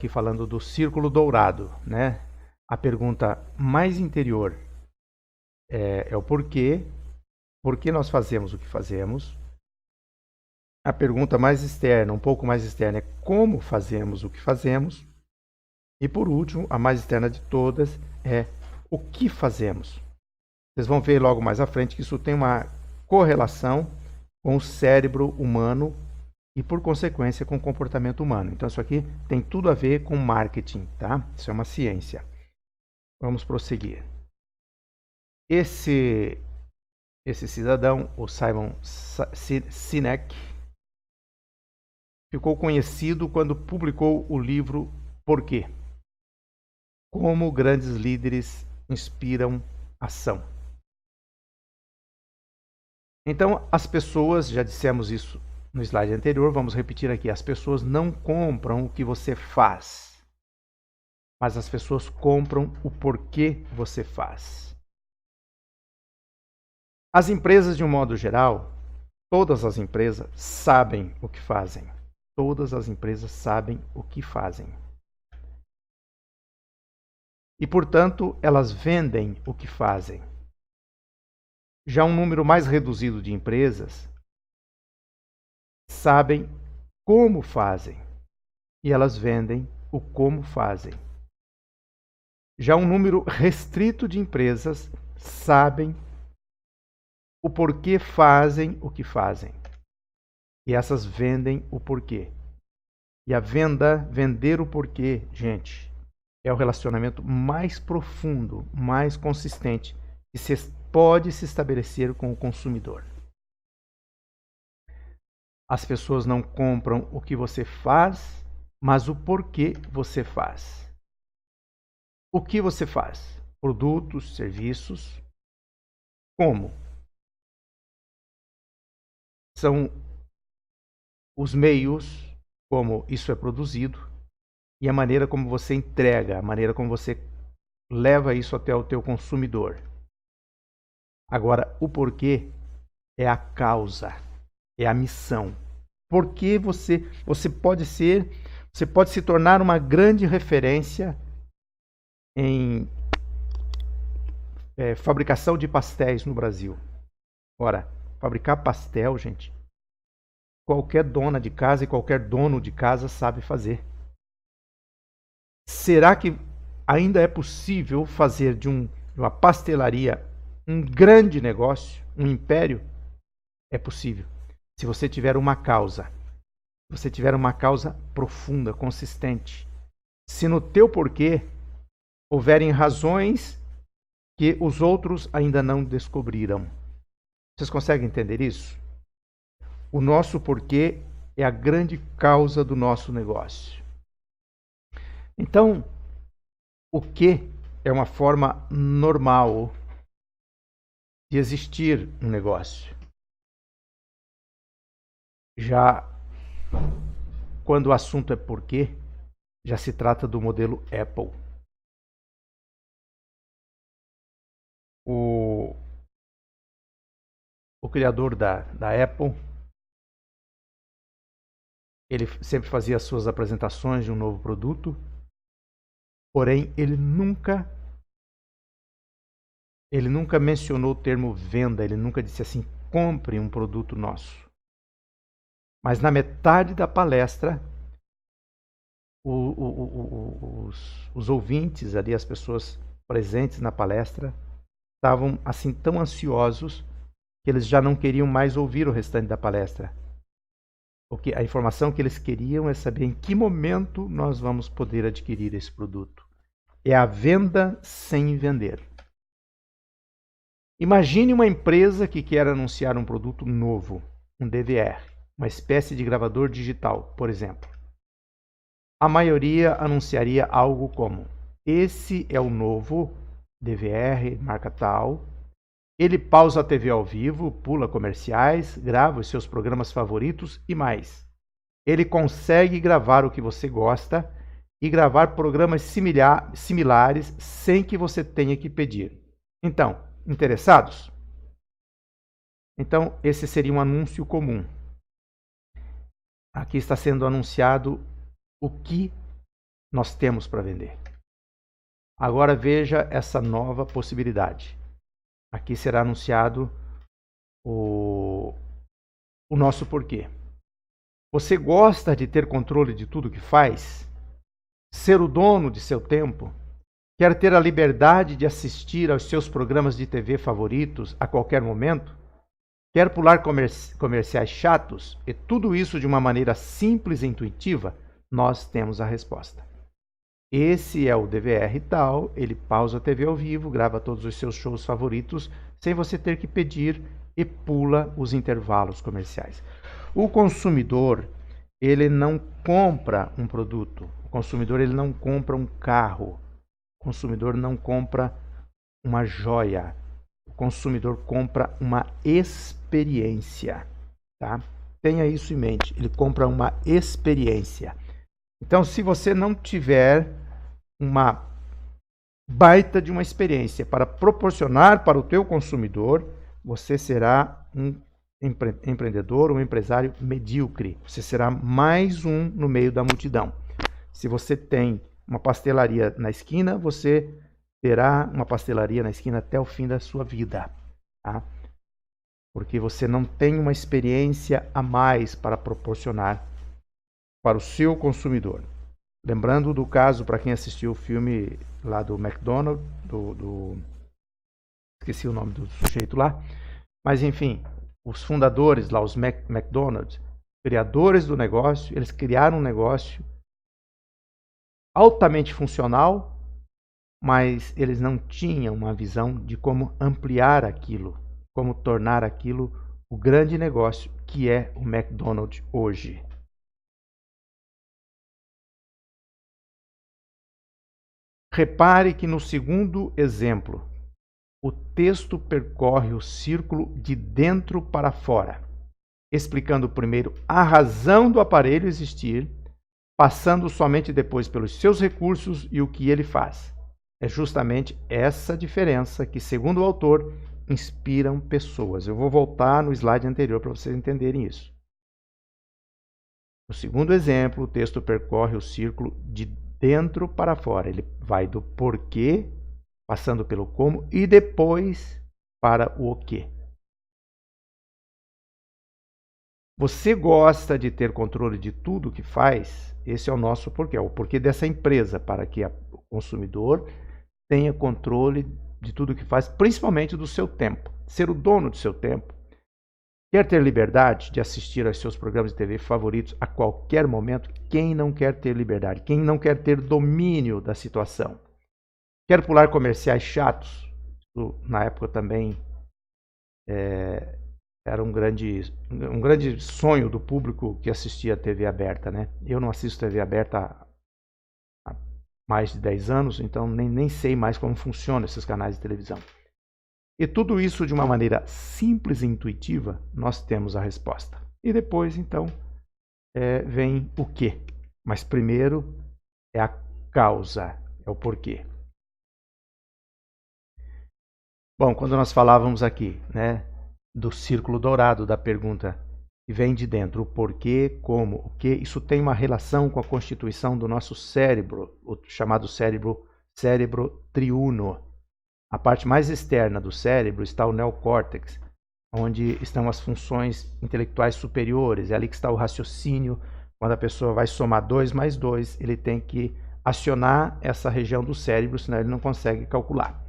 aqui falando do círculo dourado, né? A pergunta mais interior é o porquê, por que nós fazemos o que fazemos. A pergunta mais externa, um pouco mais externa, é como fazemos o que fazemos. E por último, a mais externa de todas é o que fazemos. Vocês vão ver logo mais à frente que isso tem uma correlação com o cérebro humano e, por consequência, com o comportamento humano. Então, isso aqui tem tudo a ver com marketing, tá? Isso é uma ciência. Vamos prosseguir. Esse cidadão, o Simon Sinek, ficou conhecido quando publicou o livro Por quê? Como grandes líderes inspiram ação. Então, as pessoas, já dissemos isso no slide anterior, vamos repetir aqui, as pessoas não compram o que você faz, mas as pessoas compram o porquê você faz. As empresas, de um modo geral, todas as empresas sabem o que fazem. Todas as empresas sabem o que fazem. E, portanto, elas vendem o que fazem. Já um número mais reduzido de empresas sabem como fazem e elas vendem o como fazem. Já um número restrito de empresas sabem o porquê fazem o que fazem e essas vendem o porquê. E a vender o porquê, gente, é o relacionamento mais profundo, mais consistente que pode se estabelecer com o consumidor. As pessoas não compram o que você faz, mas o porquê você faz. O que você faz? Produtos, serviços. Como? São os meios como isso é produzido e a maneira como você entrega, a maneira como você leva isso até o teu consumidor. Agora, o porquê é a causa, é a missão. Porque você pode se tornar uma grande referência em fabricação de pastéis no Brasil. Ora, fabricar pastel, gente, qualquer dona de casa e qualquer dono de casa sabe fazer. Será que ainda é possível fazer de uma pastelaria um grande negócio, um império? É possível. Se você tiver uma causa, profunda, consistente. Se no teu porquê houverem razões que os outros ainda não descobriram. Vocês conseguem entender isso? O nosso porquê é a grande causa do nosso negócio. Então, o que é uma forma normal de existir um negócio. Já quando o assunto é porquê, já se trata do modelo Apple. O criador da Apple, ele sempre fazia as suas apresentações de um novo produto, porém ele nunca mencionou o termo venda, ele nunca disse assim, compre um produto nosso. Mas na metade da palestra, os ouvintes ali, as pessoas presentes na palestra, estavam assim tão ansiosos que eles já não queriam mais ouvir o restante da palestra. Porque a informação que eles queriam é saber em que momento nós vamos poder adquirir esse produto. É a venda sem vender. Imagine uma empresa que quer anunciar um produto novo, um DVR, uma espécie de gravador digital, por exemplo. A maioria anunciaria algo como: esse é o novo DVR, marca tal. Ele pausa a TV ao vivo, pula comerciais, grava os seus programas favoritos e mais. Ele consegue gravar o que você gosta e gravar programas similares sem que você tenha que pedir. Então, interessados? Então, esse seria um anúncio comum. Aqui está sendo anunciado o que nós temos para vender. Agora veja essa nova possibilidade. Aqui será anunciado o nosso porquê. Você gosta de ter controle de tudo que faz? Ser o dono de seu tempo? Quer ter a liberdade de assistir aos seus programas de TV favoritos a qualquer momento? Quer pular comerciais chatos? E tudo isso de uma maneira simples e intuitiva? Nós temos a resposta. Esse é o DVR tal, ele pausa a TV ao vivo, grava todos os seus shows favoritos, sem você ter que pedir e pula os intervalos comerciais. O consumidor, ele não compra um produto, o consumidor ele não compra um carro, o consumidor não compra uma joia, o consumidor compra uma experiência, tá? Tenha isso em mente, ele compra uma experiência. Então, se você não tiver uma baita de uma experiência para proporcionar para o teu consumidor, você será um empreendedor, um empresário medíocre. Você será mais um no meio da multidão. Se você tem uma pastelaria na esquina, você terá uma pastelaria na esquina até o fim da sua vida, tá? Porque você não tem uma experiência a mais para proporcionar para o seu consumidor. Lembrando do caso, para quem assistiu o filme lá do McDonald's, esqueci o nome do sujeito lá, mas enfim, os fundadores lá, os McDonald's, criadores do negócio, eles criaram um negócio altamente funcional, mas eles não tinham uma visão de como ampliar aquilo, como tornar aquilo o grande negócio que é o McDonald's hoje. Repare que no segundo exemplo, o texto percorre o círculo de dentro para fora, explicando primeiro a razão do aparelho existir, passando somente depois pelos seus recursos e o que ele faz. É justamente essa diferença que, segundo o autor, inspiram pessoas. Eu vou voltar no slide anterior para vocês entenderem isso. No segundo exemplo, o texto percorre o círculo de dentro para fora. Ele vai do porquê, passando pelo como e depois para o quê. Você gosta de ter controle de tudo que faz? Esse é o nosso porquê, o porquê dessa empresa, para que o consumidor tenha controle de tudo que faz, principalmente do seu tempo, ser o dono do seu tempo. Quer ter liberdade de assistir aos seus programas de TV favoritos a qualquer momento? Quem não quer ter liberdade? Quem não quer ter domínio da situação? Quer pular comerciais chatos? Na época também era um grande sonho do público que assistia a TV aberta, né? Eu não assisto TV aberta há mais de 10 anos, então nem sei mais como funcionam esses canais de televisão. E tudo isso de uma maneira simples e intuitiva, nós temos a resposta. E depois, então, vem o quê? Mas primeiro é a causa, é o porquê. Bom, quando nós falávamos aqui, né, do círculo dourado da pergunta que vem de dentro, o porquê, como, o quê, isso tem uma relação com a constituição do nosso cérebro, o chamado cérebro triuno. A parte mais externa do cérebro está o neocórtex, onde estão as funções intelectuais superiores. É ali que está o raciocínio. Quando a pessoa vai somar 2 mais 2, ele tem que acionar essa região do cérebro, senão ele não consegue calcular.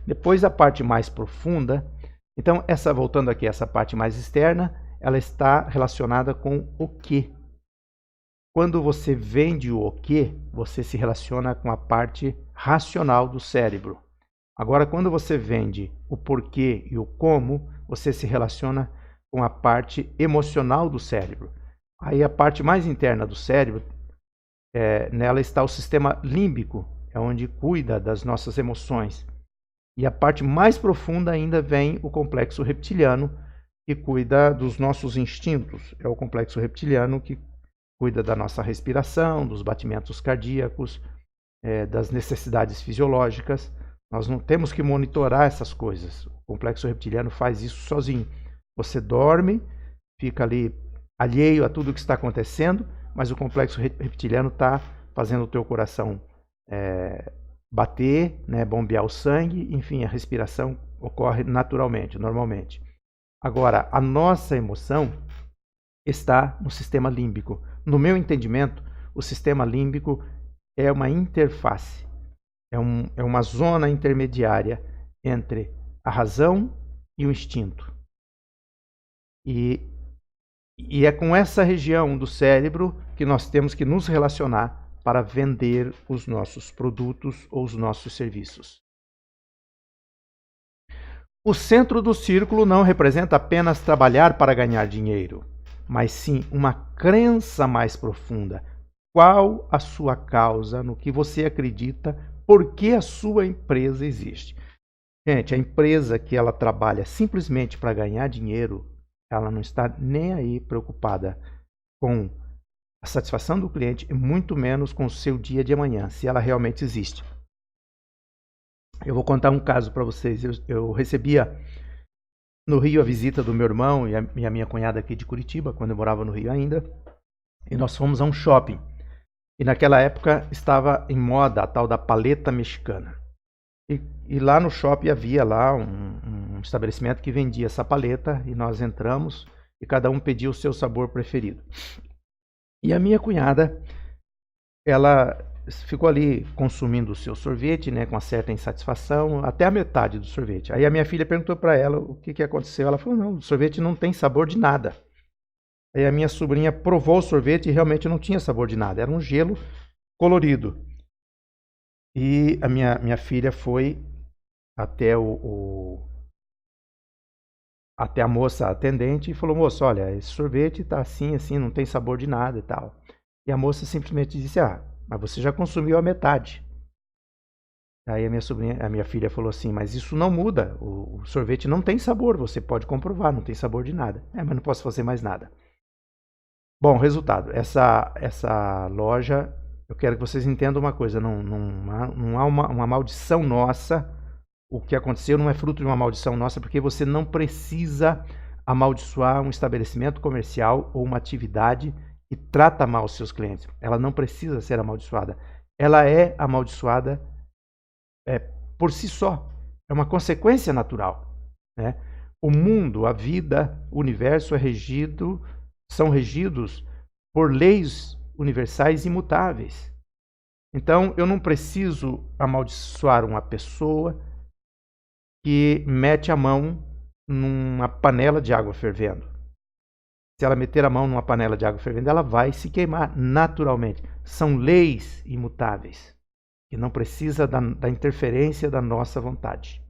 Depois a parte mais profunda. Então, voltando aqui, essa parte mais externa, ela está relacionada com o quê. Quando você vende o quê, você se relaciona com a parte racional do cérebro. Agora, quando você vende o porquê e o como, você se relaciona com a parte emocional do cérebro. Aí a parte mais interna do cérebro, nela está o sistema límbico, é onde cuida das nossas emoções. E a parte mais profunda ainda vem o complexo reptiliano, que cuida dos nossos instintos. É o complexo reptiliano que cuida da nossa respiração, dos batimentos cardíacos, das necessidades fisiológicas. Nós não temos que monitorar essas coisas. O complexo reptiliano faz isso sozinho. Você dorme, fica ali alheio a tudo que está acontecendo, mas o complexo reptiliano está fazendo o teu coração bater, né, bombear o sangue, enfim, a respiração ocorre naturalmente, normalmente. Agora, a nossa emoção está no sistema límbico. No meu entendimento, o sistema límbico é uma interface, é uma zona intermediária entre a razão e o instinto. E é com essa região do cérebro que nós temos que nos relacionar para vender os nossos produtos ou os nossos serviços. O centro do círculo não representa apenas trabalhar para ganhar dinheiro, mas sim uma crença mais profunda. Qual a sua causa, no que você acredita, por que a sua empresa existe? Gente, a empresa que ela trabalha simplesmente para ganhar dinheiro, ela não está nem aí preocupada com a satisfação do cliente e muito menos com o seu dia de amanhã, se ela realmente existe. Eu vou contar um caso para vocês. Eu recebia no Rio a visita do meu irmão e a minha cunhada aqui de Curitiba, quando eu morava no Rio ainda, e nós fomos a um shopping. E naquela época estava em moda a tal da paleta mexicana. E lá no shopping havia lá um estabelecimento que vendia essa paleta e nós entramos e cada um pediu o seu sabor preferido. E a minha cunhada, ela ficou ali consumindo o seu sorvete, né, com uma certa insatisfação, até a metade do sorvete. Aí a minha filha perguntou para ela o que aconteceu. Ela falou, não, o sorvete não tem sabor de nada. Aí a minha sobrinha provou o sorvete e realmente não tinha sabor de nada, era um gelo colorido. E a minha filha foi até até a moça atendente e falou, moça, olha, esse sorvete tá assim, não tem sabor de nada e tal. E a moça simplesmente disse, mas você já consumiu a metade. Aí a minha filha falou assim, mas isso não muda, o sorvete não tem sabor, você pode comprovar, não tem sabor de nada. Mas não posso fazer mais nada. Bom, resultado, essa loja, eu quero que vocês entendam uma coisa, não há uma maldição nossa. O que aconteceu não é fruto de uma maldição nossa, porque você não precisa amaldiçoar um estabelecimento comercial ou uma atividade que trata mal os seus clientes. Ela não precisa ser amaldiçoada. Ela é amaldiçoada por si só. É uma consequência natural, né? O mundo, a vida, o universo são regidos por leis universais imutáveis. Então, eu não preciso amaldiçoar uma pessoa que mete a mão numa panela de água fervendo. Se ela meter a mão numa panela de água fervendo, ela vai se queimar naturalmente. São leis imutáveis, que não precisa da interferência da nossa vontade.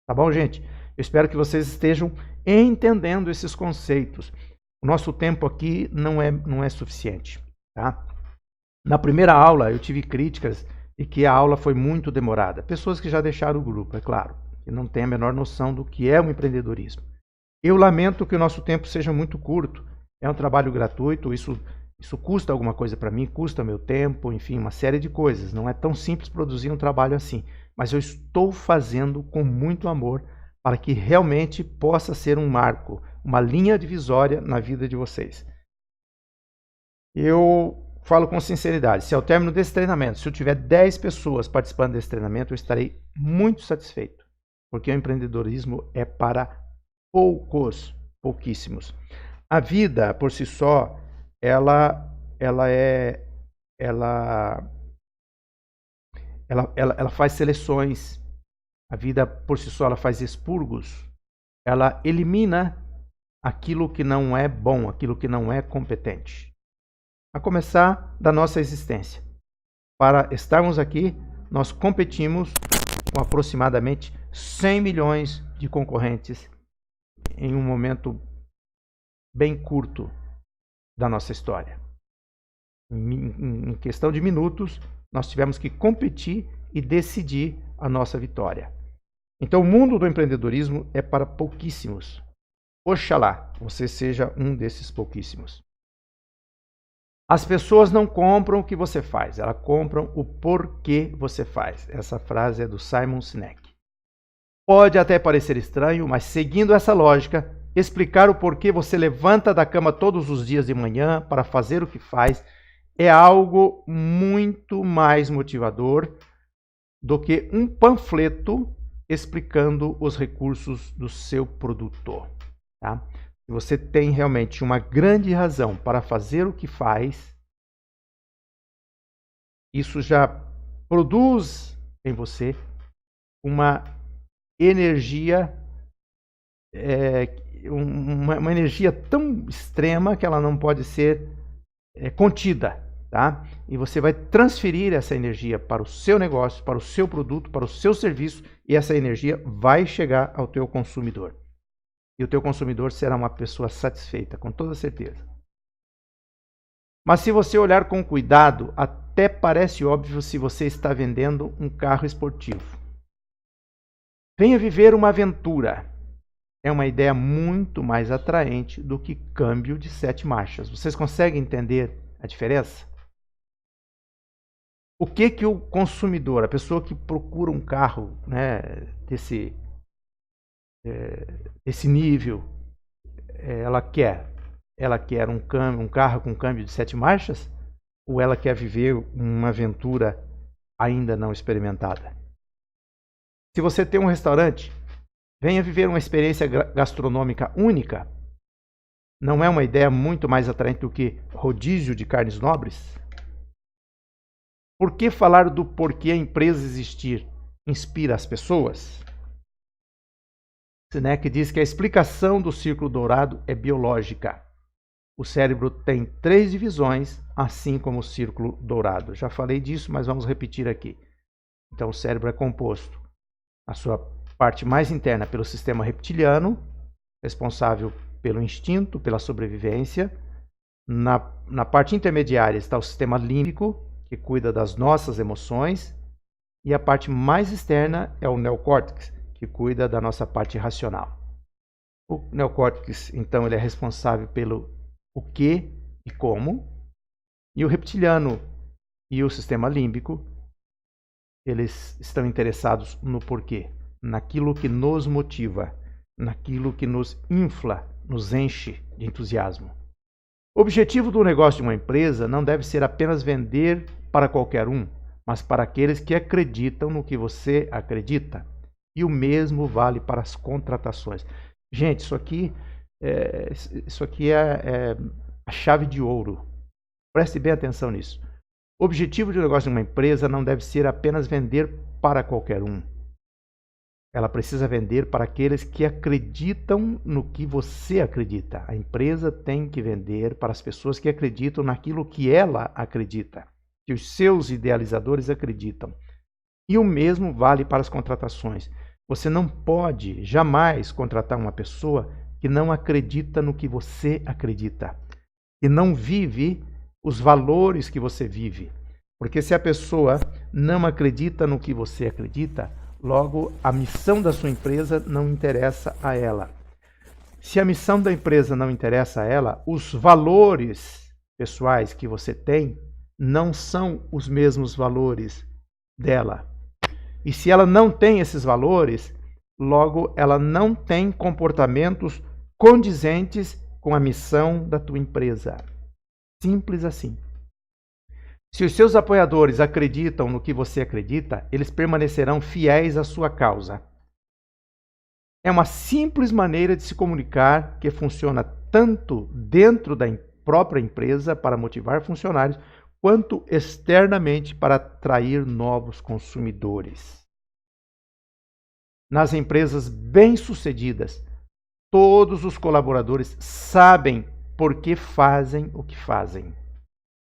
Tá bom, gente? Eu espero que vocês estejam entendendo esses conceitos. O nosso tempo aqui não é suficiente, tá? Na primeira aula eu tive críticas e que a aula foi muito demorada. Pessoas que já deixaram o grupo, é claro, que não têm a menor noção do que é o empreendedorismo. Eu lamento que o nosso tempo seja muito curto. É um trabalho gratuito, isso custa alguma coisa para mim, custa meu tempo, enfim, uma série de coisas. Não é tão simples produzir um trabalho assim. Mas eu estou fazendo com muito amor para que realmente possa ser um marco, uma linha divisória na vida de vocês. Eu falo com sinceridade, se ao término desse treinamento, se eu tiver 10 pessoas participando desse treinamento, eu estarei muito satisfeito, porque o empreendedorismo é para pouquíssimos. A vida, por si só, ela faz seleções. A vida, por si só, ela faz expurgos. Ela elimina aquilo que não é bom, aquilo que não é competente. A começar da nossa existência. Para estarmos aqui, nós competimos com aproximadamente 100 milhões de concorrentes em um momento bem curto da nossa história. Em questão de minutos, nós tivemos que competir e decidir a nossa vitória. Então, o mundo do empreendedorismo é para pouquíssimos. Oxalá você seja um desses pouquíssimos. As pessoas não compram o que você faz, elas compram o porquê você faz. Essa frase é do Simon Sinek. Pode até parecer estranho, mas seguindo essa lógica, explicar o porquê você levanta da cama todos os dias de manhã para fazer o que faz é algo muito mais motivador do que um panfleto explicando os recursos do seu produto. Tá? Se você tem realmente uma grande razão para fazer o que faz, isso já produz em você uma energia, uma energia tão extrema que ela não pode ser contida. Tá? E você vai transferir essa energia para o seu negócio, para o seu produto, para o seu serviço, e essa energia vai chegar ao teu consumidor. E o teu consumidor será uma pessoa satisfeita, com toda certeza. Mas se você olhar com cuidado, até parece óbvio se você está vendendo um carro esportivo. Venha viver uma aventura. É uma ideia muito mais atraente do que câmbio de 7 marchas. Vocês conseguem entender a diferença? O que o consumidor, a pessoa que procura um carro, né, desse nível, ela quer? Ela quer um carro com câmbio de 7 marchas? Ou ela quer viver uma aventura ainda não experimentada? Se você tem um restaurante, venha viver uma experiência gastronômica única. Não é uma ideia muito mais atraente do que rodízio de carnes nobres? Por que falar do porquê a empresa existir inspira as pessoas? Sinek diz que a explicação do círculo dourado é biológica. O cérebro tem 3 divisões, assim como o círculo dourado. Já falei disso, mas vamos repetir aqui. Então, o cérebro é composto, a sua parte mais interna, pelo sistema reptiliano, responsável pelo instinto, pela sobrevivência. Na parte intermediária está o sistema límbico, que cuida das nossas emoções, e a parte mais externa é o neocórtex, que cuida da nossa parte racional. O neocórtex, então, ele é responsável pelo o que e como, e o reptiliano e o sistema límbico, eles estão interessados no porquê, naquilo que nos motiva, naquilo que nos infla, nos enche de entusiasmo. O objetivo do negócio de uma empresa não deve ser apenas vender para qualquer um, mas para aqueles que acreditam no que você acredita. E o mesmo vale para as contratações. Gente, isso aqui é a chave de ouro. Preste bem atenção nisso. O objetivo de um negócio de uma empresa não deve ser apenas vender para qualquer um. Ela precisa vender para aqueles que acreditam no que você acredita. A empresa tem que vender para as pessoas que acreditam naquilo que ela acredita, que os seus idealizadores acreditam. E o mesmo vale para as contratações. Você não pode jamais contratar uma pessoa que não acredita no que você acredita, que não vive os valores que você vive. Porque se a pessoa não acredita no que você acredita, logo a missão da sua empresa não interessa a ela. Se a missão da empresa não interessa a ela, os valores pessoais que você tem não são os mesmos valores dela. E se ela não tem esses valores, logo ela não tem comportamentos condizentes com a missão da tua empresa. Simples assim. Se os seus apoiadores acreditam no que você acredita, eles permanecerão fiéis à sua causa. É uma simples maneira de se comunicar que funciona tanto dentro da própria empresa para motivar funcionários, quanto externamente para atrair novos consumidores. Nas empresas bem-sucedidas, todos os colaboradores sabem por que fazem o que fazem.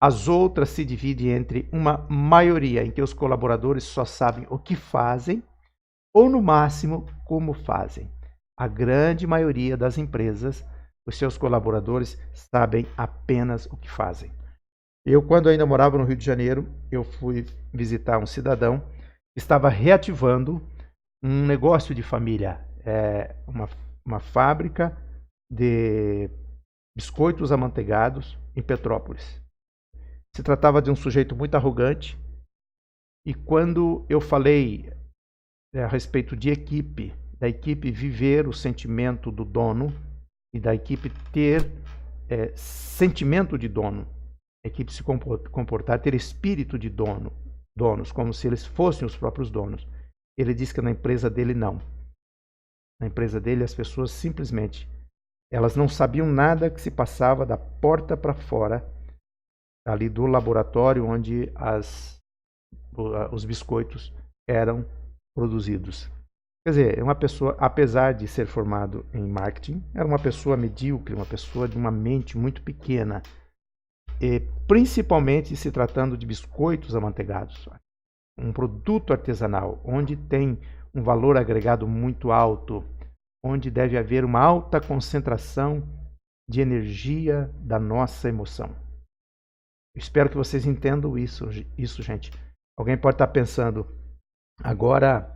As outras se dividem entre uma maioria em que os colaboradores só sabem o que fazem ou, no máximo, como fazem. A grande maioria das empresas, os seus colaboradores sabem apenas o que fazem. Eu, quando ainda morava no Rio de Janeiro, eu fui visitar um cidadão que estava reativando um negócio de família, uma fábrica de biscoitos amanteigados em Petrópolis. Se tratava de um sujeito muito arrogante, e quando eu falei a respeito de equipe, da equipe viver o sentimento do dono e da equipe ter sentimento de dono, a equipe se comportar, ter espírito de donos, como se eles fossem os próprios donos. Ele diz que na empresa dele não. Na empresa dele as pessoas simplesmente, elas não sabiam nada que se passava da porta para fora, ali do laboratório onde os biscoitos eram produzidos. Quer dizer, uma pessoa, apesar de ser formado em marketing, era uma pessoa medíocre, uma pessoa de uma mente muito pequena, e principalmente se tratando de biscoitos amanteigados, um produto artesanal, onde tem um valor agregado muito alto, onde deve haver uma alta concentração de energia da nossa emoção. Eu espero que vocês entendam isso, gente. Alguém pode estar pensando, agora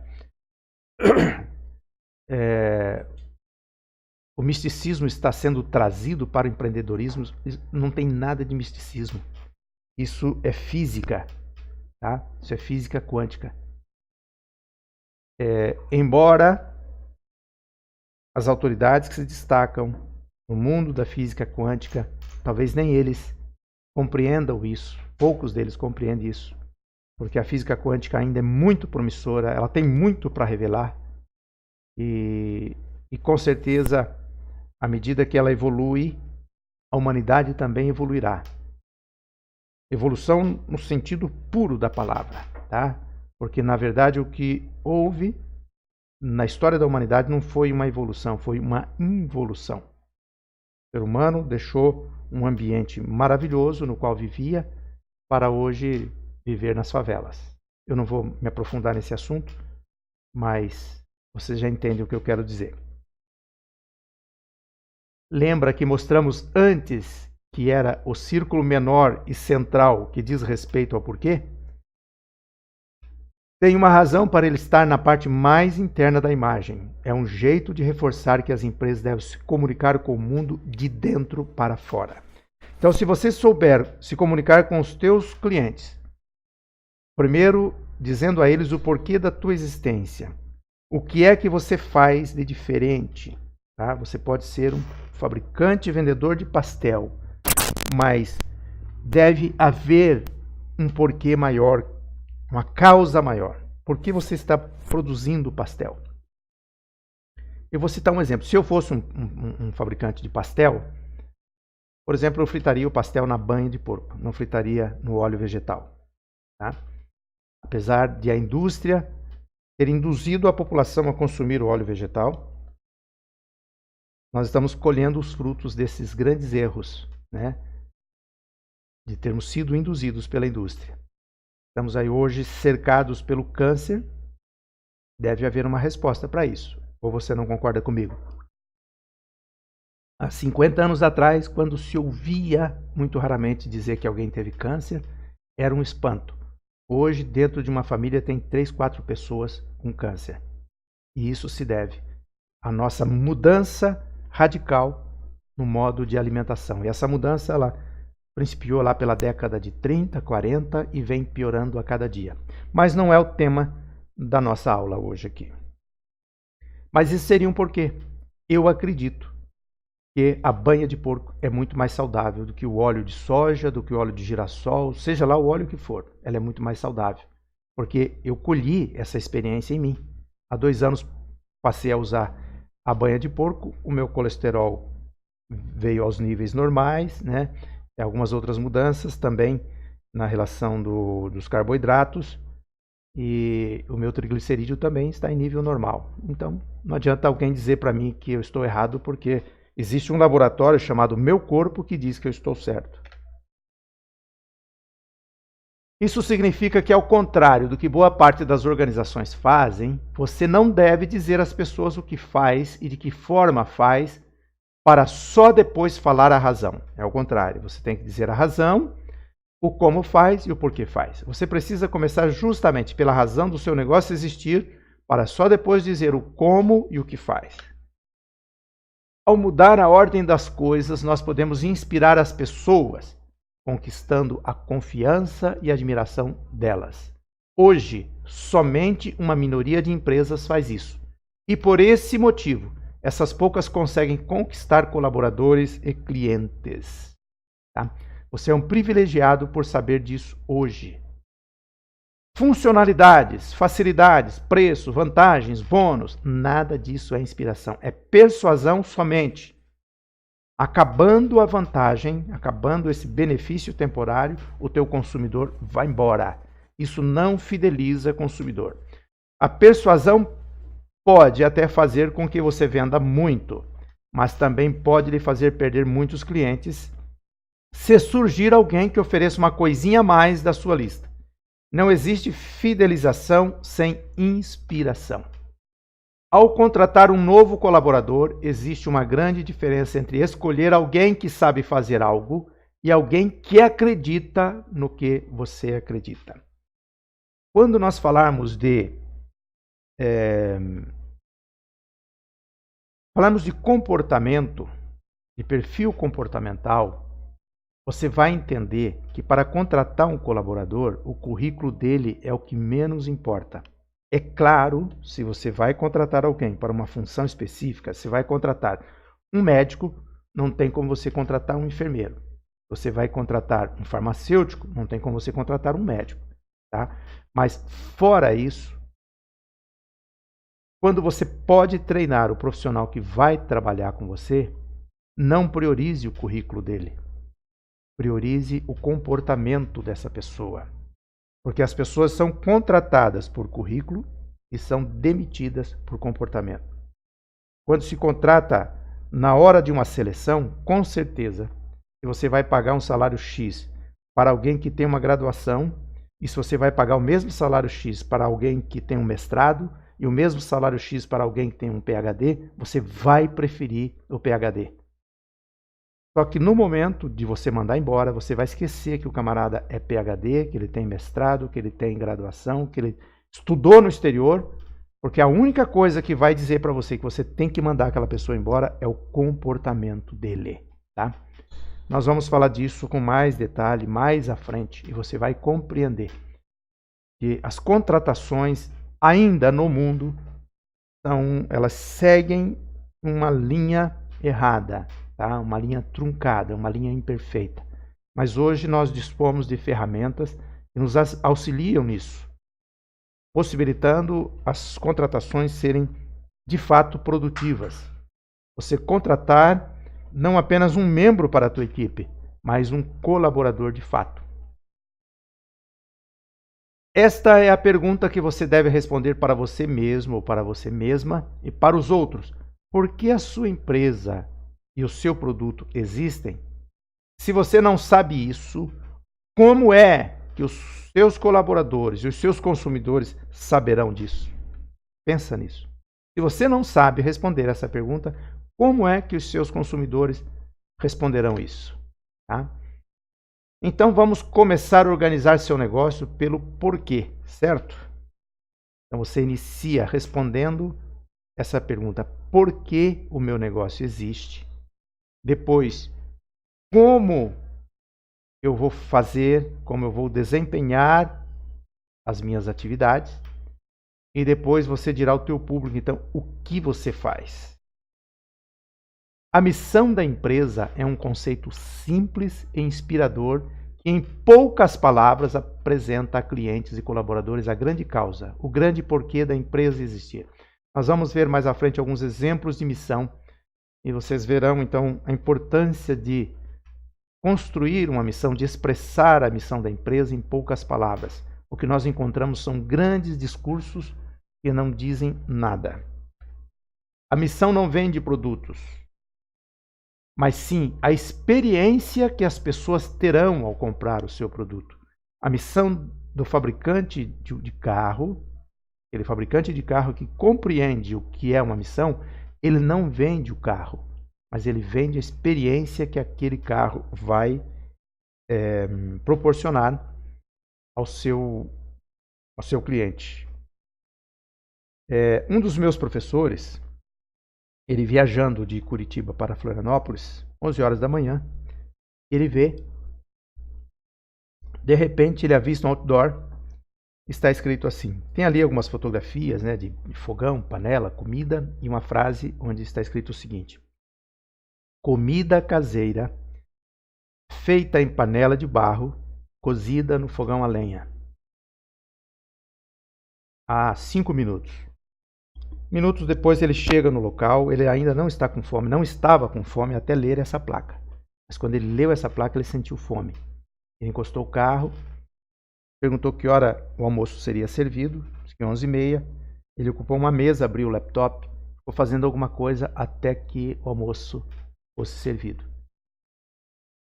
o misticismo está sendo trazido para o empreendedorismo. Não tem nada de misticismo. Isso é física, tá? Isso é física quântica. Embora as autoridades que se destacam no mundo da física quântica, talvez nem eles compreendam isso. Poucos deles compreendem isso. Porque a física quântica ainda é muito promissora, ela tem muito para revelar. E com certeza, à medida que ela evolui, a humanidade também evoluirá. Evolução no sentido puro da palavra, tá? Porque, na verdade, o que houve na história da humanidade não foi uma evolução, foi uma involução. O ser humano deixou um ambiente maravilhoso no qual vivia para hoje viver nas favelas. Eu não vou me aprofundar nesse assunto, mas vocês já entendem o que eu quero dizer. Lembra que mostramos antes que era o círculo menor e central que diz respeito ao porquê? Tem uma razão para ele estar na parte mais interna da imagem. É um jeito de reforçar que as empresas devem se comunicar com o mundo de dentro para fora. Então, se você souber se comunicar com os teus clientes, primeiro dizendo a eles o porquê da tua existência, o que é que você faz de diferente, tá? Você pode ser um fabricante e vendedor de pastel, mas deve haver um porquê maior, uma causa maior. Por que você está produzindo pastel? Eu vou citar um exemplo. Se eu fosse um fabricante de pastel, por exemplo, eu fritaria o pastel na banha de porco, não fritaria no óleo vegetal, tá? Apesar de a indústria ter induzido a população a consumir o óleo vegetal, nós estamos colhendo os frutos desses grandes erros, né? De termos sido induzidos pela indústria. Estamos aí hoje cercados pelo câncer. Deve haver uma resposta para isso. Ou você não concorda comigo? Há 50 anos atrás, quando se ouvia muito raramente dizer que alguém teve câncer, era um espanto. Hoje, dentro de uma família, tem 3, 4 pessoas com câncer. E isso se deve à nossa mudança radical no modo de alimentação. E essa mudança, ela principiou lá pela década de 30, 40 e vem piorando a cada dia. Mas não é o tema da nossa aula hoje aqui. Mas isso seria um porquê. Eu acredito que a banha de porco é muito mais saudável do que o óleo de soja, do que o óleo de girassol, seja lá o óleo que for. Ela é muito mais saudável. Porque eu colhi essa experiência em mim. Há 2 anos passei a usar a banha de porco, o meu colesterol veio aos níveis normais, né? Algumas outras mudanças também na relação dos carboidratos, e o meu triglicerídeo também está em nível normal. Então, não adianta alguém dizer para mim que eu estou errado, porque existe um laboratório chamado Meu Corpo que diz que eu estou certo. Isso significa que, ao contrário do que boa parte das organizações fazem, você não deve dizer às pessoas o que faz e de que forma faz, para só depois falar a razão. É o contrário, você tem que dizer a razão, o como faz e o porquê faz. Você precisa começar justamente pela razão do seu negócio existir, para só depois dizer o como e o que faz. Ao mudar a ordem das coisas, nós podemos inspirar as pessoas, conquistando a confiança e admiração delas. Hoje, somente uma minoria de empresas faz isso. E por esse motivo, essas poucas conseguem conquistar colaboradores e clientes. Tá? Você é um privilegiado por saber disso hoje. Funcionalidades, facilidades, preço, vantagens, bônus, nada disso é inspiração. É persuasão somente. Acabando a vantagem, acabando esse benefício temporário, o teu consumidor vai embora. Isso não fideliza o consumidor. A persuasão pode até fazer com que você venda muito, mas também pode lhe fazer perder muitos clientes se surgir alguém que ofereça uma coisinha a mais da sua lista. Não existe fidelização sem inspiração. Ao contratar um novo colaborador, existe uma grande diferença entre escolher alguém que sabe fazer algo e alguém que acredita no que você acredita. Quando nós falarmos de comportamento, de perfil comportamental, você vai entender que para contratar um colaborador, o currículo dele é o que menos importa. É claro, se você vai contratar alguém para uma função específica, você vai contratar um médico, não tem como você contratar um enfermeiro. Você vai contratar um farmacêutico, não tem como você contratar um médico. Tá? Mas fora isso, quando você pode treinar o profissional que vai trabalhar com você, não priorize o currículo dele. Priorize o comportamento dessa pessoa. Porque as pessoas são contratadas por currículo e são demitidas por comportamento. Quando se contrata na hora de uma seleção, com certeza, se você vai pagar um salário X para alguém que tem uma graduação, e se você vai pagar o mesmo salário X para alguém que tem um mestrado, e o mesmo salário X para alguém que tem um PhD, você vai preferir o PhD. Só que no momento de você mandar embora, você vai esquecer que o camarada é PhD, que ele tem mestrado, que ele tem graduação, que ele estudou no exterior, porque a única coisa que vai dizer para você que você tem que mandar aquela pessoa embora é o comportamento dele, tá? Nós vamos falar disso com mais detalhe mais à frente e você vai compreender que as contratações ainda no mundo elas seguem uma linha errada. Tá? Uma linha truncada, uma linha imperfeita. Mas hoje nós dispomos de ferramentas que nos auxiliam nisso, possibilitando as contratações serem de fato produtivas. Você contratar não apenas um membro para a tua equipe, mas um colaborador de fato. Esta é a pergunta que você deve responder para você mesmo ou para você mesma e para os outros. Por que a sua empresa e o seu produto existem? Se você não sabe isso, como é que os seus colaboradores e os seus consumidores saberão disso? Pensa nisso. Se você não sabe responder essa pergunta, como é que os seus consumidores responderão isso? Tá? Então vamos começar a organizar seu negócio pelo porquê, certo? Então você inicia respondendo essa pergunta: por que o meu negócio existe? Depois, como eu vou fazer, como eu vou desempenhar as minhas atividades. E depois você dirá ao teu público, então, o que você faz. A missão da empresa é um conceito simples e inspirador que, em poucas palavras, apresenta a clientes e colaboradores a grande causa, o grande porquê da empresa existir. Nós vamos ver mais à frente alguns exemplos de missão. E vocês verão, então, a importância de construir uma missão, de expressar a missão da empresa em poucas palavras. O que nós encontramos são grandes discursos que não dizem nada. A missão não vende produtos, mas sim a experiência que as pessoas terão ao comprar o seu produto. A missão do fabricante de carro, aquele fabricante de carro que compreende o que é uma missão, ele não vende o carro, mas ele vende a experiência que aquele carro vai proporcionar ao seu cliente. Um dos meus professores, ele viajando de Curitiba para Florianópolis, 11 horas da manhã, ele vê, de repente ele avista um outdoor, está escrito assim, tem ali algumas fotografias, né, de fogão, panela, comida, e uma frase onde está escrito o seguinte: comida caseira, feita em panela de barro, cozida no fogão a lenha. Há 5 minutos. Minutos depois ele chega no local, ele ainda não está com fome, não estava com fome até ler essa placa. Mas quando ele leu essa placa, ele sentiu fome. Ele encostou o carro, perguntou que hora o almoço seria servido, disse que 11h30. Ele ocupou uma mesa, abriu o laptop, ficou fazendo alguma coisa até que o almoço fosse servido.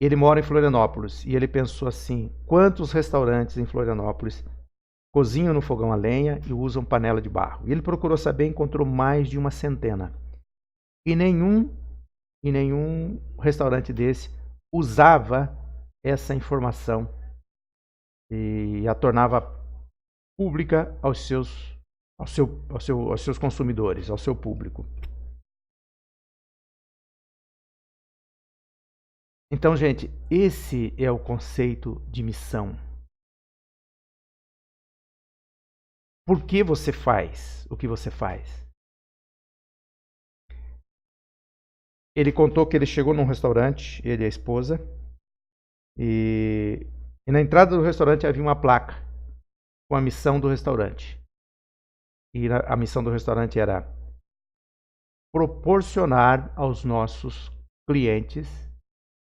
Ele mora em Florianópolis e ele pensou assim: quantos restaurantes em Florianópolis cozinham no fogão a lenha e usam panela de barro? E ele procurou saber e encontrou mais de uma centena. E nenhum restaurante desse usava essa informação e a tornava pública aos seus consumidores, ao seu público. Então, gente, esse é o conceito de missão. Por que você faz o que você faz? Ele contou que ele chegou num restaurante, ele e a esposa, e na entrada do restaurante havia uma placa com a missão do restaurante. E a missão do restaurante era proporcionar aos nossos clientes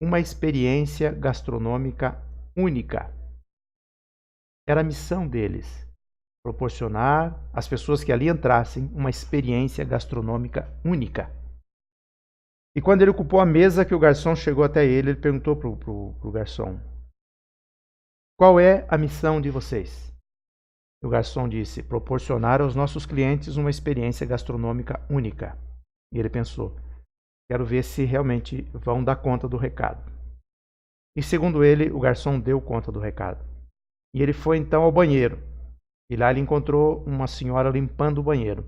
uma experiência gastronômica única. Era a missão deles, proporcionar às pessoas que ali entrassem uma experiência gastronômica única. E quando ele ocupou a mesa que o garçom chegou até ele perguntou pro garçom: qual é a missão de vocês? O garçom disse: proporcionar aos nossos clientes uma experiência gastronômica única. E ele pensou: quero ver se realmente vão dar conta do recado. E segundo ele, o garçom deu conta do recado. E ele foi então ao banheiro. E lá ele encontrou uma senhora limpando o banheiro.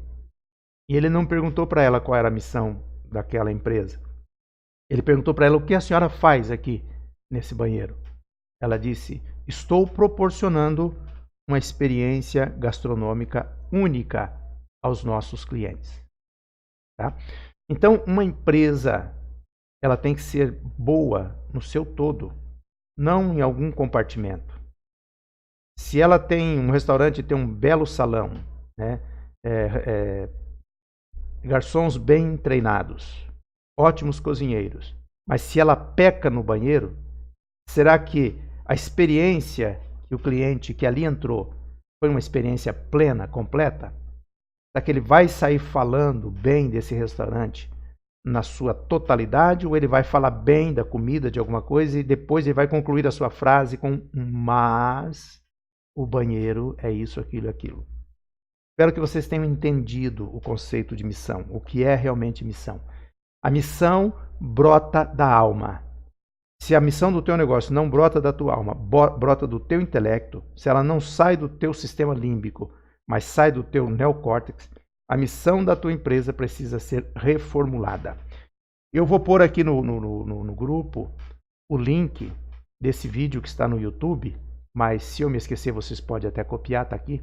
E ele não perguntou para ela qual era a missão daquela empresa. Ele perguntou para ela: o que a senhora faz aqui nesse banheiro? Ela disse: estou proporcionando uma experiência gastronômica única aos nossos clientes. Tá? Então, uma empresa, ela tem que ser boa no seu todo, não em algum compartimento. Se ela tem um restaurante, tem um belo salão, né? Garçons bem treinados, ótimos cozinheiros, mas se ela peca no banheiro, será que a experiência que o cliente que ali entrou foi uma experiência plena, completa? Será que ele vai sair falando bem desse restaurante na sua totalidade, ou ele vai falar bem da comida, de alguma coisa, e depois ele vai concluir a sua frase com mas o banheiro é isso, aquilo, aquilo? Espero que vocês tenham entendido o conceito de missão, o que é realmente missão. A missão brota da alma. Se a missão do teu negócio não brota da tua alma, brota do teu intelecto, se ela não sai do teu sistema límbico, mas sai do teu neocórtex, a missão da tua empresa precisa ser reformulada. Eu vou pôr aqui no grupo o link desse vídeo que está no YouTube, mas se eu me esquecer, vocês podem até copiar, está aqui.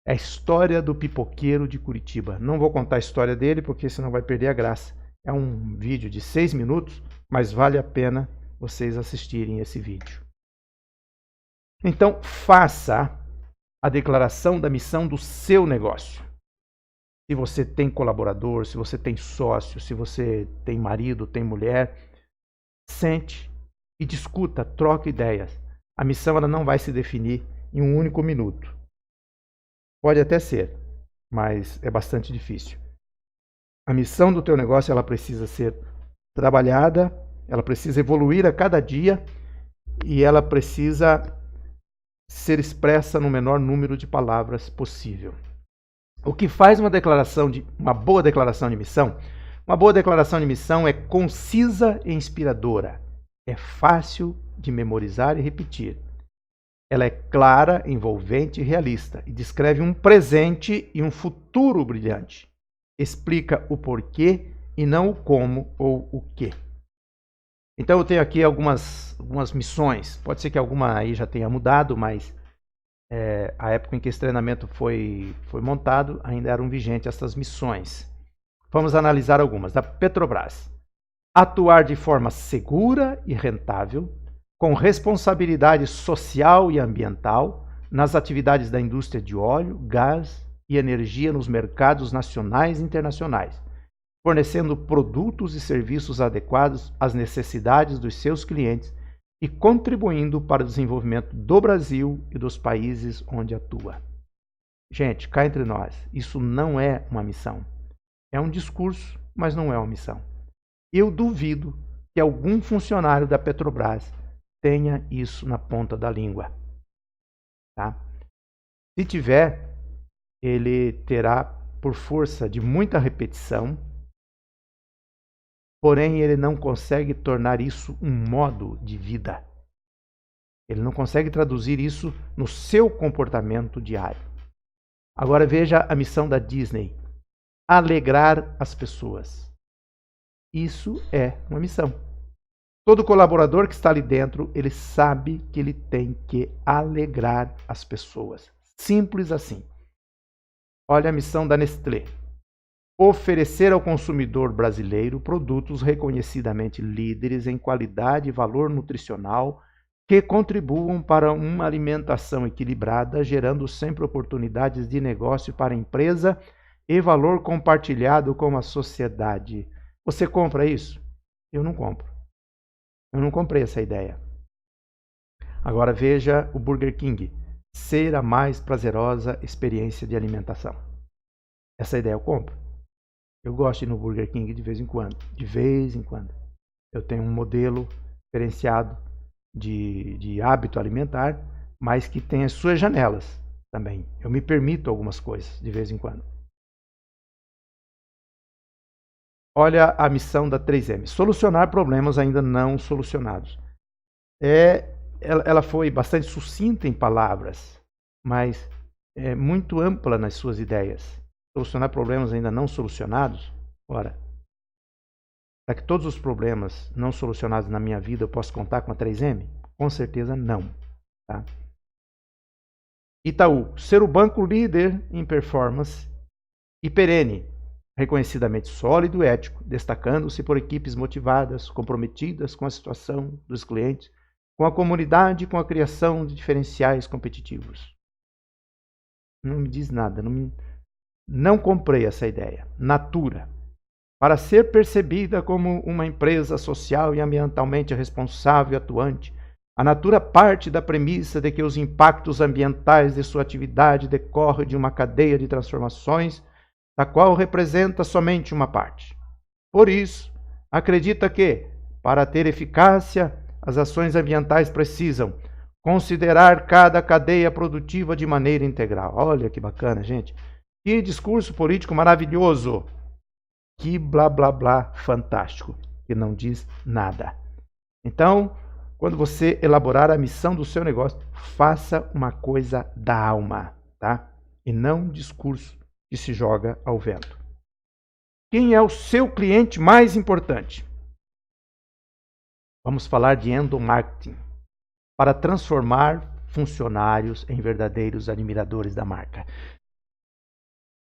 É a história do pipoqueiro de Curitiba. Não vou contar a história dele, porque senão vai perder a graça. É um vídeo de 6 minutos, mas vale a pena vocês assistirem esse vídeo. Então, faça a declaração da missão do seu negócio. Se você tem colaborador, se você tem sócio, se você tem marido, tem mulher, sente e discuta, troque ideias. A missão ela não vai se definir em um único minuto. Pode até ser, mas é bastante difícil. A missão do teu negócio ela precisa ser trabalhada, ela precisa evoluir a cada dia e ela precisa ser expressa no menor número de palavras possível. O que faz uma boa declaração de missão? Uma boa declaração de missão é concisa e inspiradora. É fácil de memorizar e repetir. Ela é clara, envolvente e realista e descreve um presente e um futuro brilhante. Explica o porquê e não o como ou o quê. Então eu tenho aqui algumas missões. Pode ser que alguma aí já tenha mudado, mas a época em que esse treinamento foi montado ainda eram vigentes essas missões. Vamos analisar algumas. Da Petrobras. Atuar de forma segura e rentável com responsabilidade social e ambiental nas atividades da indústria de óleo, gás e energia nos mercados nacionais e internacionais, fornecendo produtos e serviços adequados às necessidades dos seus clientes e contribuindo para o desenvolvimento do Brasil e dos países onde atua. Gente, cá entre nós, isso não é uma missão. É um discurso, mas não é uma missão. Eu duvido que algum funcionário da Petrobras tenha isso na ponta da língua. Tá? Se tiver, ele terá, por força de muita repetição, porém ele não consegue tornar isso um modo de vida. Ele não consegue traduzir isso no seu comportamento diário. Agora veja a missão da Disney: alegrar as pessoas. Isso é uma missão. Todo colaborador que está ali dentro, ele sabe que ele tem que alegrar as pessoas. Simples assim. Olha a missão da Nestlé: oferecer ao consumidor brasileiro produtos reconhecidamente líderes em qualidade e valor nutricional que contribuam para uma alimentação equilibrada, gerando sempre oportunidades de negócio para a empresa e valor compartilhado com a sociedade. Você compra isso? Eu não compro. Eu não comprei essa ideia. Agora veja o Burger King: ser a mais prazerosa experiência de alimentação. Essa ideia eu compro. Eu gosto de ir no Burger King de vez em quando. De vez em quando. Eu tenho um modelo diferenciado de hábito alimentar, mas que tem as suas janelas também. Eu me permito algumas coisas de vez em quando. Olha a missão da 3M: solucionar problemas ainda não solucionados. Ela foi bastante sucinta em palavras, mas é muito ampla nas suas ideias. Solucionar problemas ainda não solucionados? Ora, será que todos os problemas não solucionados na minha vida eu posso contar com a 3M? Com certeza não. Tá? Itaú: ser o banco líder em performance e perene, reconhecidamente sólido e ético, destacando-se por equipes motivadas, comprometidas com a situação dos clientes, com a comunidade e com a criação de diferenciais competitivos. Não me diz nada, não comprei essa ideia. Natura: para ser percebida como uma empresa social e ambientalmente responsável e atuante, a Natura parte da premissa de que os impactos ambientais de sua atividade decorrem de uma cadeia de transformações da qual representa somente uma parte. Por isso, acredita que, para ter eficácia, as ações ambientais precisam considerar cada cadeia produtiva de maneira integral. Olha que bacana, gente. Que discurso político maravilhoso. Que blá blá blá fantástico, que não diz nada. Então, quando você elaborar a missão do seu negócio, faça uma coisa da alma, tá? E não um discurso que se joga ao vento. Quem é o seu cliente mais importante? Vamos falar de endomarketing, para transformar funcionários em verdadeiros admiradores da marca.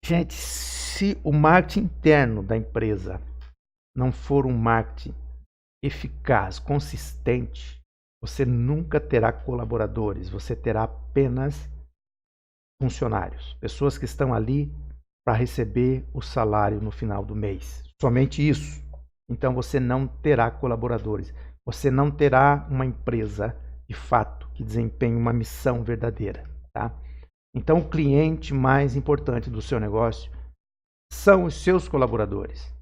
Gente, se o marketing interno da empresa não for um marketing eficaz, consistente, você nunca terá colaboradores, você terá apenas funcionários, pessoas que estão ali para receber o salário no final do mês. Somente isso. Então você não terá colaboradores, você não terá uma empresa de fato que desempenhe uma missão verdadeira, tá? Então o cliente mais importante do seu negócio são os seus colaboradores.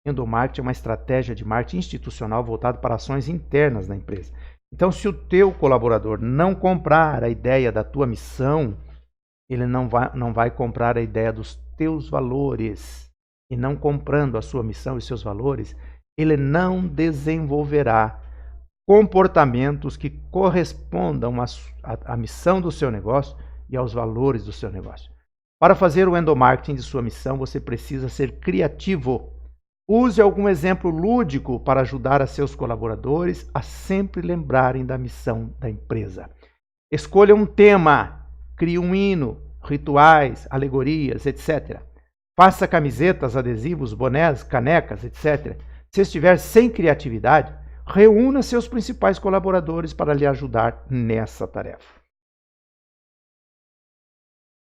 Endomarketing é uma estratégia de marketing institucional voltada para ações internas da empresa. Então, se o teu colaborador não comprar a ideia da tua missão, ele não vai comprar a ideia dos teus valores. E não comprando a sua missão e seus valores, ele não desenvolverá comportamentos que correspondam à missão do seu negócio e aos valores do seu negócio. Para fazer o endomarketing de sua missão, você precisa ser criativo. Use algum exemplo lúdico para ajudar a seus colaboradores a sempre lembrarem da missão da empresa. Escolha um tema, crie um hino, rituais, alegorias, etc. Faça camisetas, adesivos, bonés, canecas, etc. Se estiver sem criatividade, reúna seus principais colaboradores para lhe ajudar nessa tarefa.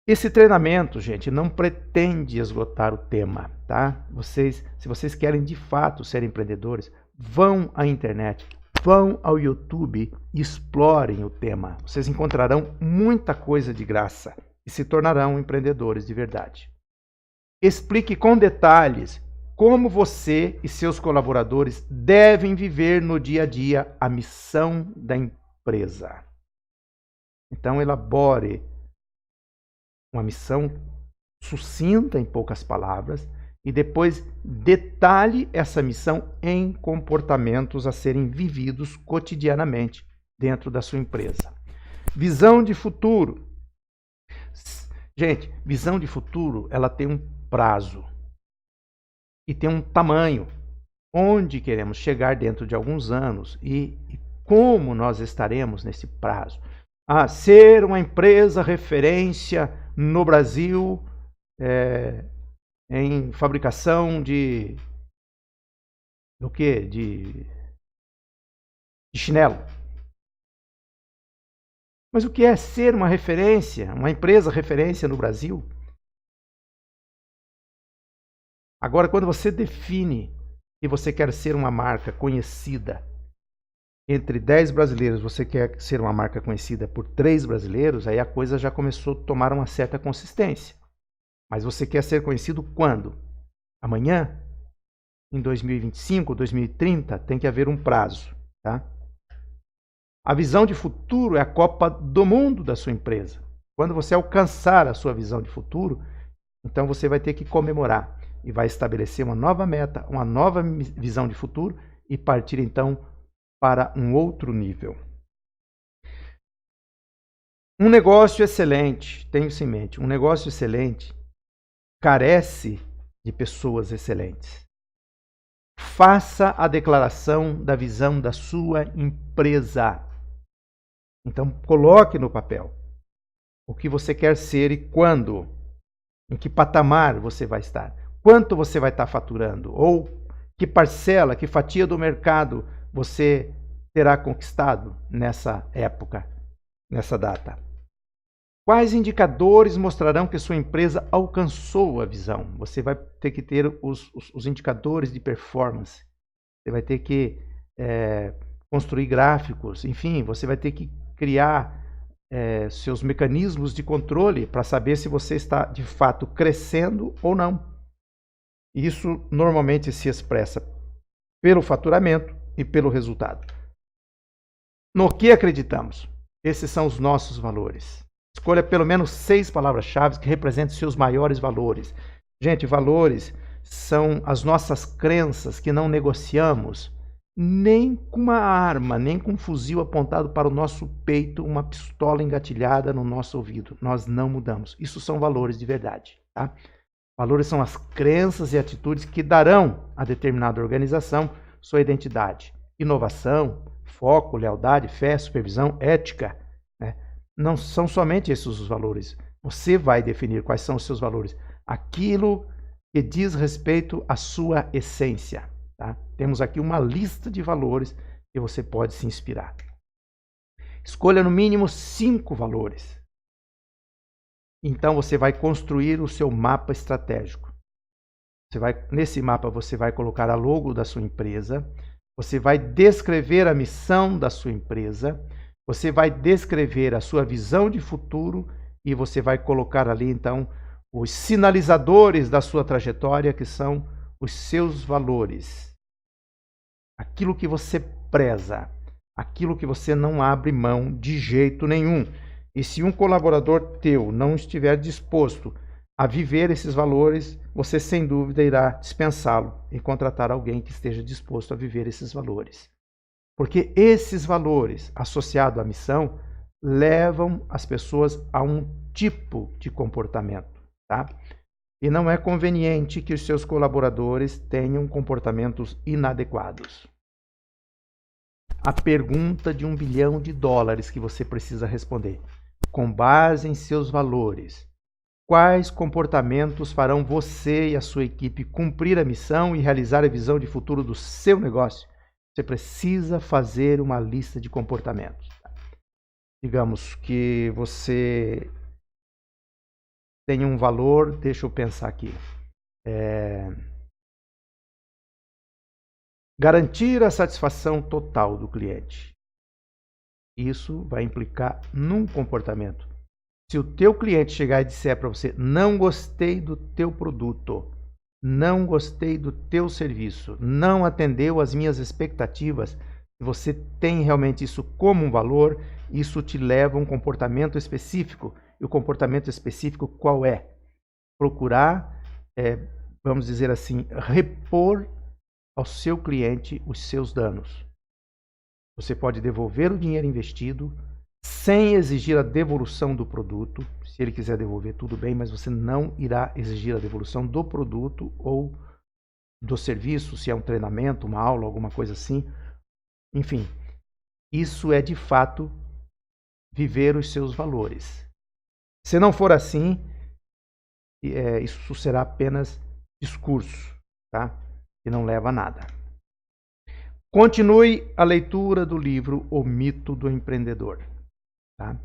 Esse treinamento, gente, não pretende esgotar o tema, tá? Se vocês querem de fato ser empreendedores, vão à internet, vão ao YouTube e explorem o tema. Vocês encontrarão muita coisa de graça e se tornarão empreendedores de verdade. Explique com detalhes como você e seus colaboradores devem viver no dia a dia a missão da empresa. Então, elabore uma missão sucinta em poucas palavras e depois detalhe essa missão em comportamentos a serem vividos cotidianamente dentro da sua empresa. Visão de futuro. Gente, visão de futuro, ela tem um prazo e tem um tamanho. Onde queremos chegar dentro de alguns anos e como nós estaremos nesse prazo. Ser uma empresa referência no Brasil em fabricação de chinelo. Mas o que é ser uma referência, uma empresa referência no Brasil? Agora, quando você define que você quer ser uma marca conhecida entre 10 brasileiros, você quer ser uma marca conhecida por 3 brasileiros, aí a coisa já começou a tomar uma certa consistência. Mas você quer ser conhecido quando? Amanhã? Em 2025, 2030? Tem que haver um prazo, tá? A visão de futuro é a Copa do Mundo da sua empresa. Quando você alcançar a sua visão de futuro, então você vai ter que comemorar e vai estabelecer uma nova meta, uma nova visão de futuro e partir então para um outro nível. Um negócio excelente, tenha isso em mente, um negócio excelente carece de pessoas excelentes. Faça a declaração da visão da sua empresa. Então, coloque no papel o que você quer ser e quando, em que patamar você vai estar, quanto você vai estar faturando, ou que parcela, que fatia do mercado você terá conquistado nessa época, nessa data. Quais indicadores mostrarão que sua empresa alcançou a visão? Você vai ter que ter os indicadores de performance. Você vai ter que construir gráficos. Enfim, você vai ter que criar seus mecanismos de controle para saber se você está, de fato, crescendo ou não. Isso normalmente se expressa pelo faturamento e pelo resultado. No que acreditamos? Esses são os nossos valores. Escolha pelo menos 6 palavras-chave que representem seus maiores valores. Gente, valores são as nossas crenças que não negociamos nem com uma arma, nem com um fuzil apontado para o nosso peito, uma pistola engatilhada no nosso ouvido. Nós não mudamos. Isso são valores de verdade, tá? Valores são as crenças e atitudes que darão a determinada organização sua identidade. Inovação, foco, lealdade, fé, supervisão, ética, né? Não são somente esses os valores. Você vai definir quais são os seus valores. Aquilo que diz respeito à sua essência. Tá? Temos aqui uma lista de valores que você pode se inspirar. Escolha no mínimo 5 valores. Então você vai construir o seu mapa estratégico. Nesse mapa você vai colocar a logo da sua empresa. Você vai descrever a missão da sua empresa. Você vai descrever a sua visão de futuro e você vai colocar ali, então, os sinalizadores da sua trajetória, que são os seus valores. Aquilo que você preza, aquilo que você não abre mão de jeito nenhum. E se um colaborador teu não estiver disposto a viver esses valores, você sem dúvida irá dispensá-lo e contratar alguém que esteja disposto a viver esses valores. Porque esses valores, associados à missão, levam as pessoas a um tipo de comportamento, tá? E não é conveniente que os seus colaboradores tenham comportamentos inadequados. A pergunta de $1 bilhão que você precisa responder. Com base em seus valores, quais comportamentos farão você e a sua equipe cumprir a missão e realizar a visão de futuro do seu negócio? Você precisa fazer uma lista de comportamentos. Digamos que você tem um valor, deixa eu pensar aqui. Garantir a satisfação total do cliente. Isso vai implicar num comportamento. Se o teu cliente chegar e disser para você, não gostei do teu produto, não gostei do teu serviço, não atendeu às minhas expectativas, se você tem realmente isso como um valor, isso te leva a um comportamento específico. E o comportamento específico qual é? Procurar, vamos dizer assim, repor ao seu cliente os seus danos. Você pode devolver o dinheiro investido sem exigir a devolução do produto. Se ele quiser devolver, tudo bem, mas você não irá exigir a devolução do produto ou do serviço, se é um treinamento, uma aula, alguma coisa assim. Enfim, isso é de fato viver os seus valores. Se não for assim, isso será apenas discurso, tá? E não leva a nada. Continue a leitura do livro O Mito do Empreendedor. Tá?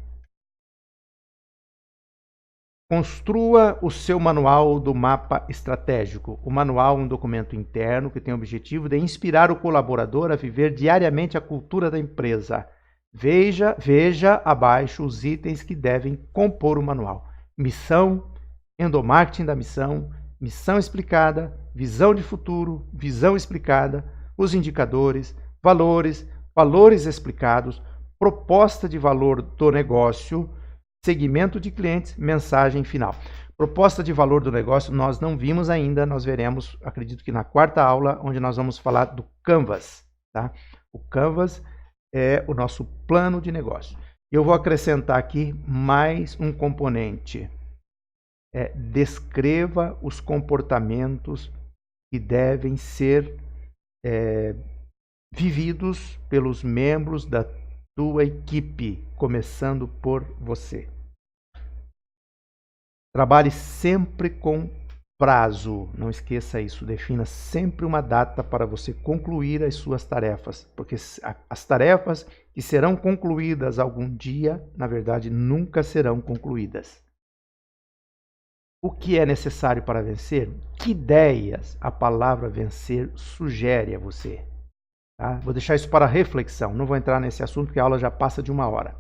Construa o seu manual do mapa estratégico. O manual é um documento interno que tem o objetivo de inspirar o colaborador a viver diariamente a cultura da empresa. Veja abaixo os itens que devem compor o manual. Missão, endomarketing da missão, missão explicada, visão de futuro, visão explicada, os indicadores, valores explicados, proposta de valor do negócio, segmento de clientes, mensagem final. Proposta de valor do negócio nós não vimos ainda, nós veremos, acredito que na quarta aula, onde nós vamos falar do Canvas. Tá? O Canvas é o nosso plano de negócio. Eu vou acrescentar aqui mais um componente. Descreva os comportamentos que devem ser vividos pelos membros da tua equipe, começando por você. Trabalhe sempre com prazo, não esqueça isso, defina sempre uma data para você concluir as suas tarefas, porque as tarefas que serão concluídas algum dia, na verdade, nunca serão concluídas. O que é necessário para vencer? Que ideias a palavra vencer sugere a você? Tá? Vou deixar isso para reflexão, não vou entrar nesse assunto porque a aula já passa de 1 hora.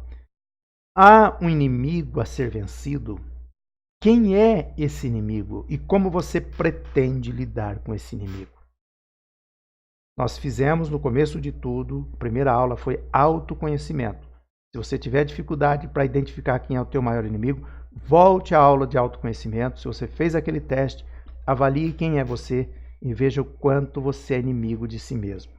Há um inimigo a ser vencido? Quem é esse inimigo e como você pretende lidar com esse inimigo? Nós fizemos no começo de tudo, a primeira aula foi autoconhecimento. Se você tiver dificuldade para identificar quem é o teu maior inimigo, volte à aula de autoconhecimento. Se você fez aquele teste, avalie quem é você e veja o quanto você é inimigo de si mesmo.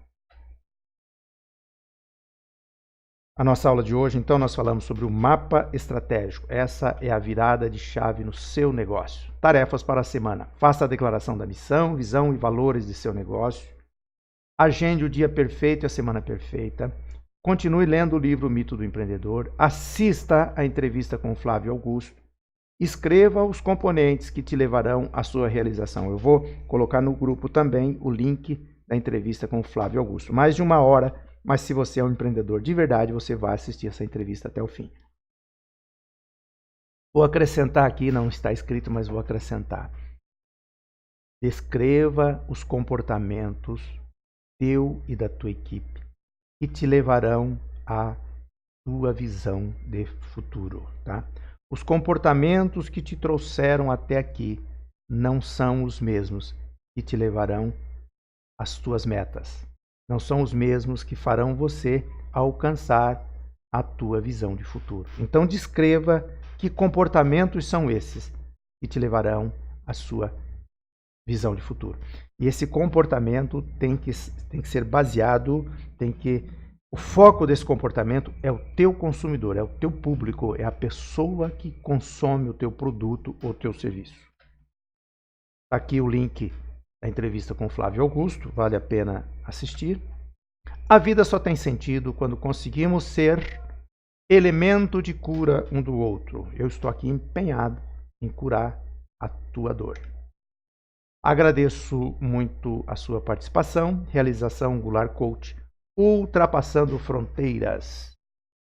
A nossa aula de hoje, então, nós falamos sobre o mapa estratégico. Essa é a virada de chave no seu negócio. Tarefas para a semana. Faça a declaração da missão, visão e valores de seu negócio. Agende o dia perfeito e a semana perfeita. Continue lendo o livro O Mito do Empreendedor. Assista a entrevista com o Flávio Augusto. Escreva os componentes que te levarão à sua realização. Eu vou colocar no grupo também o link da entrevista com o Flávio Augusto. Mais de 1 hora, mas se você é um empreendedor de verdade, você vai assistir essa entrevista até o fim. Vou acrescentar aqui, não está escrito, mas vou acrescentar. Descreva os comportamentos teu e da tua equipe que te levarão à tua visão de futuro, tá? Os comportamentos que te trouxeram até aqui não são os mesmos que te levarão às tuas metas. Não são os mesmos que farão você alcançar a tua visão de futuro. Então descreva que comportamentos são esses que te levarão à sua visão de futuro. E esse comportamento tem que ser baseado, o foco desse comportamento é o teu consumidor, é o teu público, é a pessoa que consome o teu produto ou o teu serviço. Aqui o link da entrevista com o Flávio Augusto, vale a pena assistir. A vida só tem sentido quando conseguimos ser elemento de cura um do outro. Eu estou aqui empenhado em curar a tua dor. Agradeço muito a sua participação. Realização Goulart Coach, Ultrapassando Fronteiras.